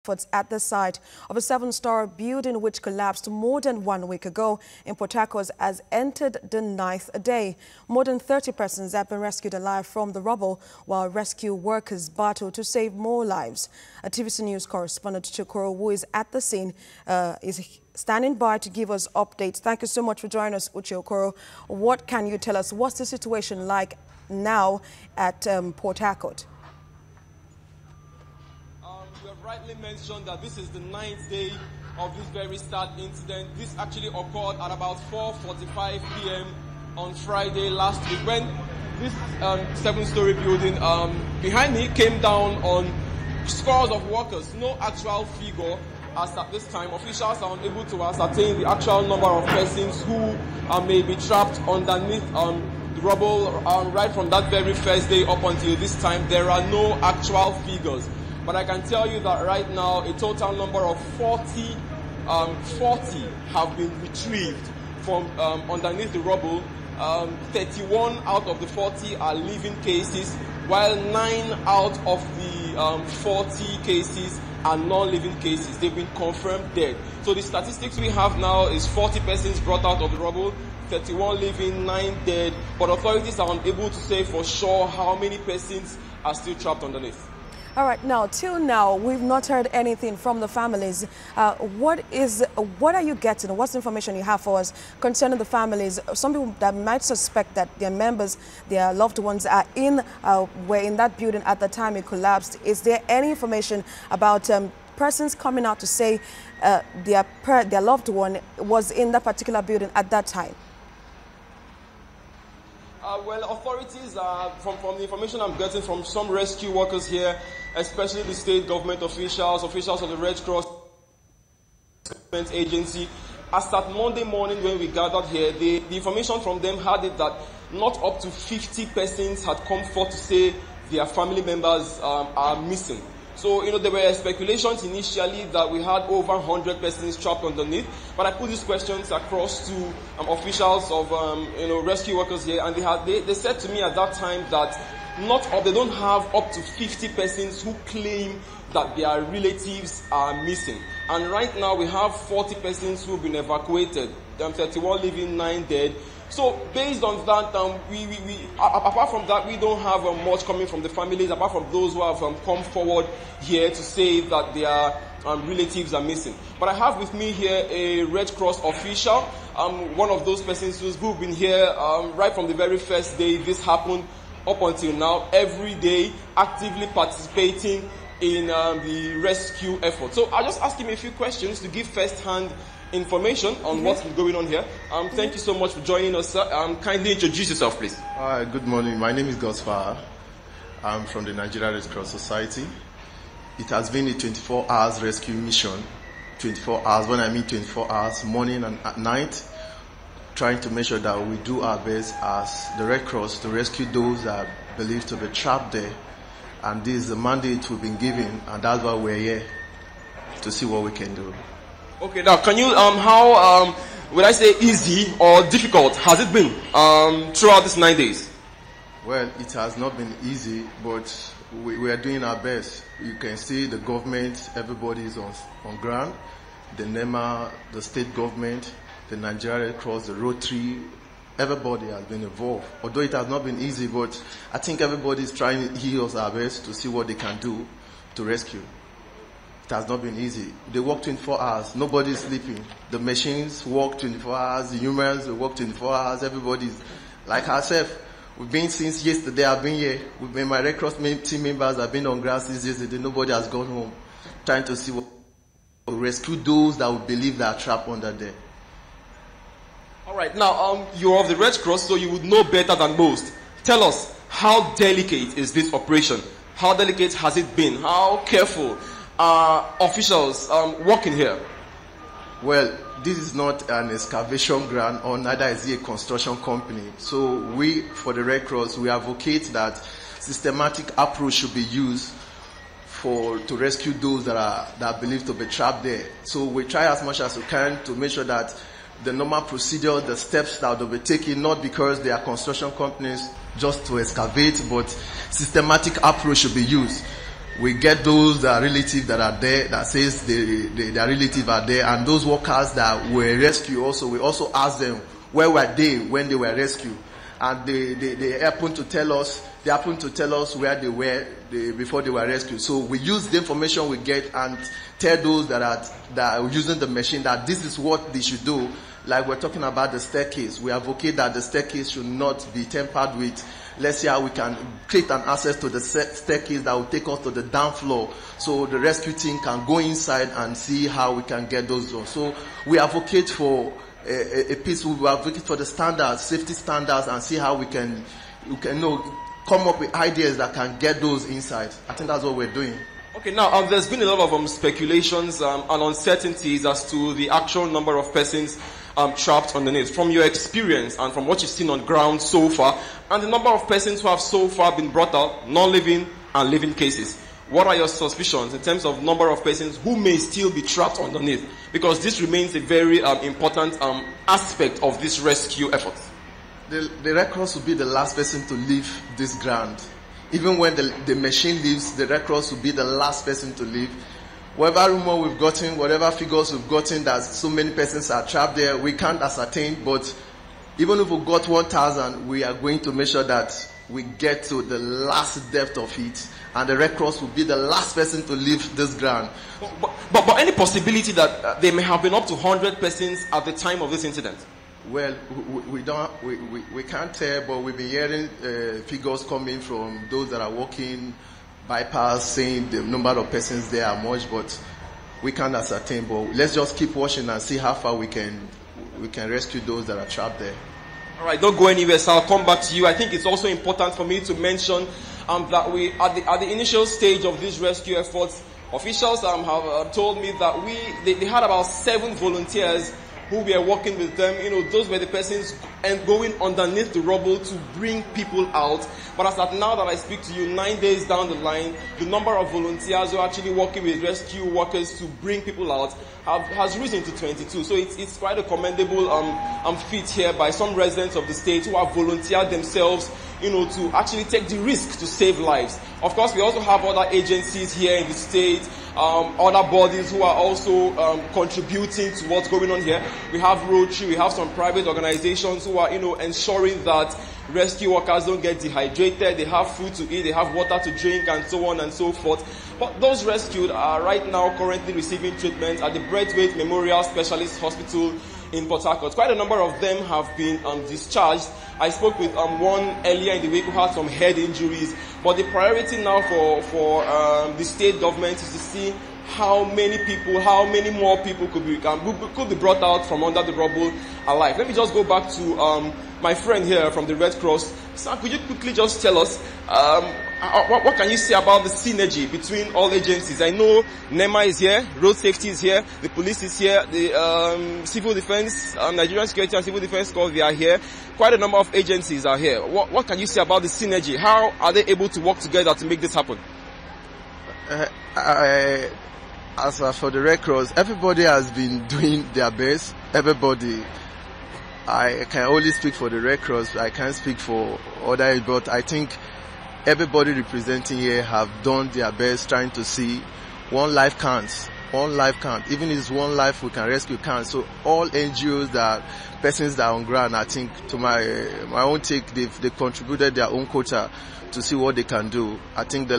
efforts at the site of a 7-story building which collapsed more than 1 week ago in Port Harcourt has entered the 9th day. More than 30 persons have been rescued alive from the rubble while rescue workers battle to save more lives. A TVC News correspondent Uche Okoro, who is at the scene, is standing by to give us updates. Thank you so much for joining us, Uche Okoro. What can you tell us? What's the situation like now at Port Harcourt? You have rightly mentioned that this is the 9th day of this very sad incident. This actually occurred at about 4:45 p.m. on Friday last week when this 7-story building behind me came down on scores of workers. No actual figure as at this time. Officials are unable to ascertain the actual number of persons who may be trapped underneath the rubble right from that very first day up until this time. There are no actual figures. But I can tell you that right now, a total number of 40 have been retrieved from underneath the rubble. 31 out of the 40 are living cases, while 9 out of the 40 cases are non-living cases. They've been confirmed dead. So the statistics we have now is 40 persons brought out of the rubble, 31 living, 9 dead. But authorities are unable to say for sure how many persons are still trapped underneath. All right, now, till now, we've not heard anything from the families. What are you getting? What's the information you have for us concerning the families? Some people that might suspect that their members, their loved ones were in that building at the time it collapsed. Is there any information about persons coming out to say their loved one was in that particular building at that time? Well, authorities, from the information I'm getting from some rescue workers here, especially the state government officials of the Red Cross government agency, as at Monday morning when we gathered here, the information from them had it that not up to 50 persons had come forth to say their family members are missing. So, there were speculations initially that we had over 100 persons trapped underneath. But I put these questions across to officials of, rescue workers here, and they said to me at that time that they don't have up to 50 persons who claim that their relatives are missing. And right now we have 40 persons who have been evacuated, 31 living, 9 dead. So based on that, apart from that, we don't have much coming from the families, apart from those who have come forward here to say that their relatives are missing. But I have with me here a Red Cross official, one of those persons who's been here right from the very first day this happened up until now, every day, actively participating in the rescue effort. So I'll just ask him a few questions to give first-hand information on what's been going on here. Thank you so much for joining us, sir. Kindly introduce yourself, please. Hi, good morning. My name is Gosfar. I'm from the Nigeria Red Cross Society. It has been a 24 hours rescue mission. 24 hours, when I mean 24 hours, morning and at night, trying to make sure that we do our best as the Red Cross to rescue those that are believed to be trapped there. And this is the mandate we've been given, and that's why we're here, to see what we can do. Okay, now can you, how would I say easy or difficult has it been throughout these 9 days? Well, it has not been easy, but we are doing our best. You can see the government, everybody is on ground. The NEMA, the state government, the Nigeria Red Cross, the Rotary, everybody has been involved. Although it has not been easy, but I think everybody is trying to heal us our best to see what they can do to rescue. It has not been easy. They work 24 hours. Nobody is sleeping. The machines work 24 hours. The humans work 24 hours. Everybody's like ourselves. We've been since yesterday. I've been here. My Red Cross team members have been on ground since yesterday. Nobody has gone home. Trying to see what to rescue those that we believe that are trapped under there. All right. Now, you're of the Red Cross, so you would know better than most. Tell us, how delicate is this operation? How delicate has it been? How careful officials working here? Well, this is not an excavation ground, or neither is it a construction company. So we, for the Red Cross, we advocate that systematic approach should be used to rescue those that are believed to be trapped there. So we try as much as we can to make sure that the normal procedure, the steps that will be taken, not because they are construction companies just to excavate, but systematic approach should be used. We get those relatives that are there, that says their relatives are there, and those workers that were rescued also, we also ask them where were they when they were rescued, and they happen to tell us where they were before they were rescued. So we use the information we get and tell those that are using the machine that this is what they should do. Like we're talking about the staircase, we advocate that the staircase should not be tampered with. Let's see how we can create an access to the staircase that will take us to the down floor, so the rescue team can go inside and see how we can get those done. So we advocate for a piece. We advocate for the standards, safety standards, and see how we can come up with ideas that can get those inside. I think that's what we're doing. Okay, now there's been a lot of speculations and uncertainties as to the actual number of persons trapped underneath. From your experience and from what you've seen on ground so far, and the number of persons who have so far been brought out, non-living and living cases, what are your suspicions in terms of number of persons who may still be trapped underneath? Because this remains a very important aspect of this rescue effort. The Red Cross will be the last person to leave this ground. Even when the machine leaves, the Red Cross will be the last person to leave. Whatever rumor we've gotten, whatever figures we've gotten that so many persons are trapped there, we can't ascertain. But even if we got 1,000, we are going to make sure that we get to the last depth of it, and the Red Cross will be the last person to leave this ground. But any possibility that there may have been up to 100 persons at the time of this incident? Well, we can't tell, but we've been hearing figures coming from those that are working bypass, saying the number of persons there are much, but we can't ascertain. But let's just keep watching and see how far we can rescue those that are trapped there. All right, don't go anywhere, so I'll come back to you. I think it's also important for me to mention that we, at the initial stage of this rescue efforts, officials have told me that they had about 7 volunteers who were working with them. Those were the persons and going underneath the rubble to bring people out. But as at now that I speak to you, 9 days down the line, the number of volunteers who are actually working with rescue workers to bring people out has risen to 22. So it's quite a commendable feat here by some residents of the state who have volunteered themselves, to actually take the risk to save lives. Of course, we also have other agencies here in the state, other bodies who are also contributing to what's going on here. We have Rotary, we have some private organizations who are, ensuring that rescue workers don't get dehydrated, they have food to eat, they have water to drink, and so on and so forth. But those rescued are right now currently receiving treatment at the Braithwaite Memorial Specialist Hospital in Port Harcourt. Quite a number of them have been discharged. I spoke with one earlier in the week who had some head injuries. But the priority now for the state government is to see how many more people could be brought out from under the rubble alive. Let me just go back to my friend here from the Red Cross. Sir, could you quickly just tell us what can you say about the synergy between all agencies? I know NEMA is here, road safety is here, the police is here, the civil defense, Nigerian Security and Civil Defense Corps, they are here. Quite a number of agencies are here. What can you say about the synergy? How are they able to work together to make this happen? As for the Red Cross, everybody has been doing their best. Everybody. I can only speak for the Red Cross. I can't speak for others, but I think everybody representing here have done their best, trying to see one life counts. One life counts. Even if it's one life we can rescue counts. So all NGOs persons that are on ground, I think, to my own take, they contributed their own quota to see what they can do. I think the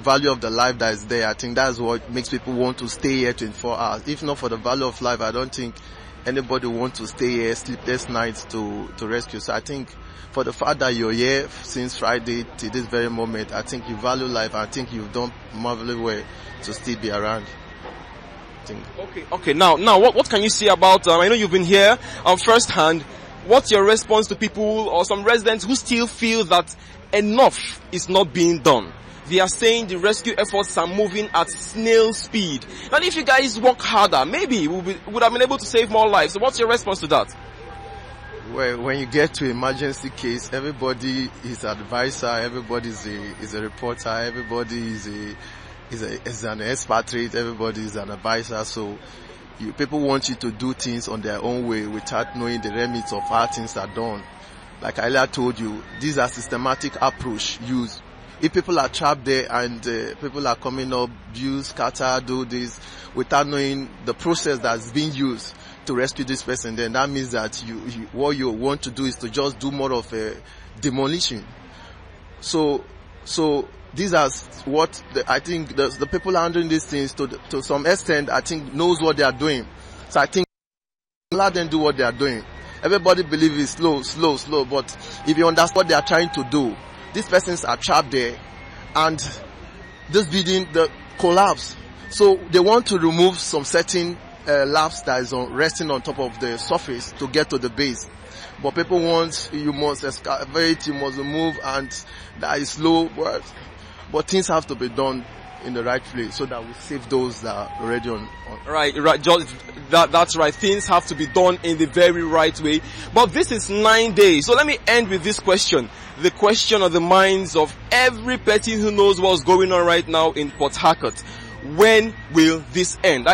value of the life that is there. I think that's what makes people want to stay here 24 hours. If not for the value of life, I don't think anybody wants to stay here sleepless nights to rescue. So I think for the fact that you're here since Friday to this very moment, I think you value life. I think you've done marvelous well to still be around. Okay. Now, what can you say about? I know you've been here firsthand. What's your response to people or some residents who still feel that enough is not being done? They are saying the rescue efforts are moving at snail speed. And if you guys work harder, maybe we would have been able to save more lives. So what's your response to that? Well, when you get to emergency case, everybody is an advisor, everybody is a reporter, everybody is an expatriate, everybody is an advisor. So people want you to do things on their own way without knowing the remits of how things are done. Like I told you, these are systematic approach used. if people are trapped there and people are coming up, use, scatter, do this, without knowing the process that's being used to rescue this person, then that means that what you want to do is to just do more of a demolition. So these are what I think the people handling these things to some extent, I think, knows what they are doing. So I think let them do what they are doing. Everybody believes it's slow, but if you understand what they are trying to do, these persons are trapped there, and this building, the collapse. So they want to remove some certain laps that is resting on top of the surface to get to the base. But people want, you must excavate, you must remove, and that is slow, but things have to be done in the right place so that we save those that are already on. Right, that's right. Things have to be done in the very right way. But this is 9 days. So let me end with this question. The question on the minds of every person who knows what's going on right now in Port Harcourt. When will this end?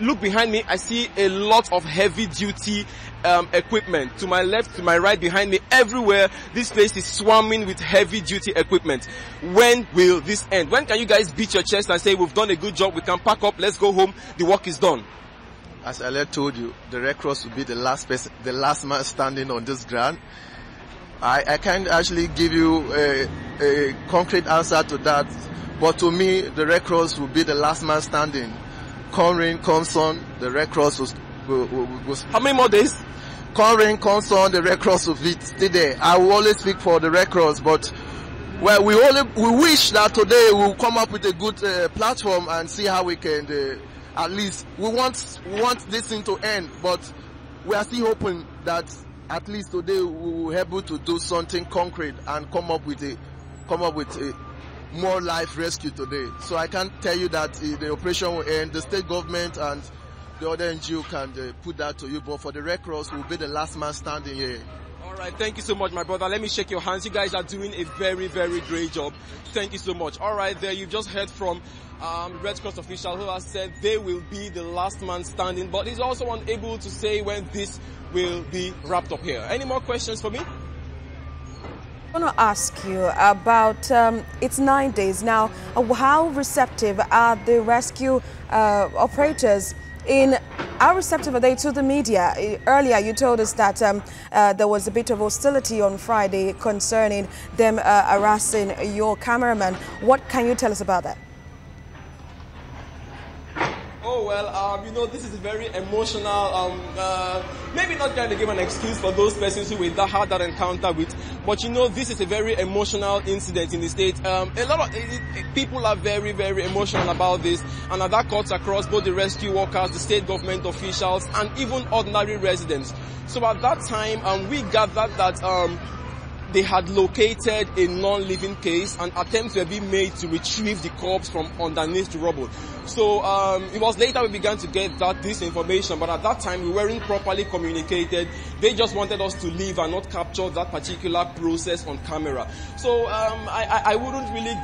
Look behind me, I see a lot of heavy duty equipment. To my left, to my right, behind me, everywhere, this place is swarming with heavy duty equipment. When will this end? When can you guys beat your chest and say, we've done a good job, we can pack up, let's go home, the work is done? As I told you, the Red Cross will be the last person, the last man standing on this ground. I can't actually give you a concrete answer to that. But to me, the Red Cross will be the last man standing. Come rain, come sun, the Red Cross will How many more days? Come rain, come sun, the Red Cross will be still there. I will always speak for the Red Cross, but well, we wish that today we'll come up with a good platform and see how we can at least we want this thing to end, but we are still hoping that at least today we will be able to do something concrete and come up with a more life rescue today. So I can't tell you that the operation will end. The state government and the other NGO can put that to you, but for the Red Cross, we'll be the last man standing here. All right, thank you so much, my brother. Let me shake your hands. You guys are doing a very, very great job. Thank you so much. All right, there you've just heard from Red Cross official who has said they will be the last man standing, but he's also unable to say when this will be wrapped up here. Any more questions for me? I want to ask you about, it's 9 days now, how receptive are the rescue operators how receptive are they to the media? Earlier you told us that there was a bit of hostility on Friday concerning them harassing your cameraman. What can you tell us about that? Oh, well, this is very emotional. Maybe not trying to give an excuse for those persons who had that encounter with, but this is a very emotional incident in the state. A lot of people are very, very emotional about this, and that cuts across both the rescue workers, the state government officials, and even ordinary residents. So at that time, we gathered that they had located a non-living case and attempts were being made to retrieve the corpse from underneath the rubble. So it was later we began to get this information, but at that time we weren't properly communicated. They just wanted us to leave and not capture that particular process on camera. So I wouldn't really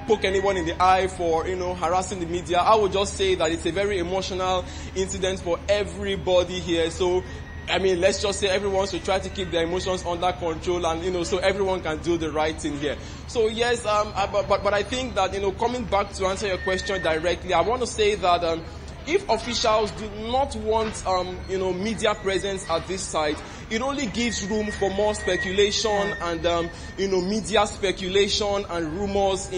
poke anyone in the eye for harassing the media. I would just say that it's a very emotional incident for everybody here. So let's just say everyone should try to keep their emotions under control and, so everyone can do the right thing here. So yes, but I think that, coming back to answer your question directly, I want to say that, if officials do not want, media presence at this site, it only gives room for more speculation and, media speculation and rumors,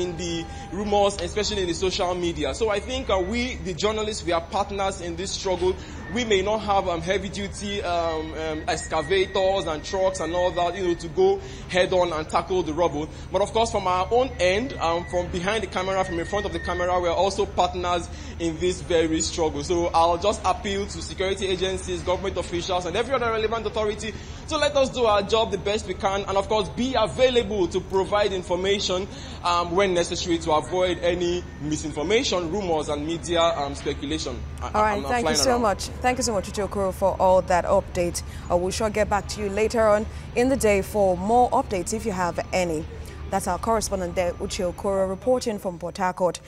especially in the social media. So I think we, the journalists, we are partners in this struggle. We may not have heavy-duty excavators and trucks and all that, to go head-on and tackle the rubble. But of course, from our own end, from behind the camera, from in front of the camera, we are also partners in this very struggle. So I'll just appeal to security agencies, government officials, and every other relevant authority to let us do our job the best we can, and of course be available to provide information when necessary to avoid any misinformation, rumors, and media speculation. All right, thank you so much. Thank you so much, Uche Okoro, for all that update. We shall get back to you later on in the day for more updates if you have any. That's our correspondent there, Uche Okoro, reporting from Port Harcourt.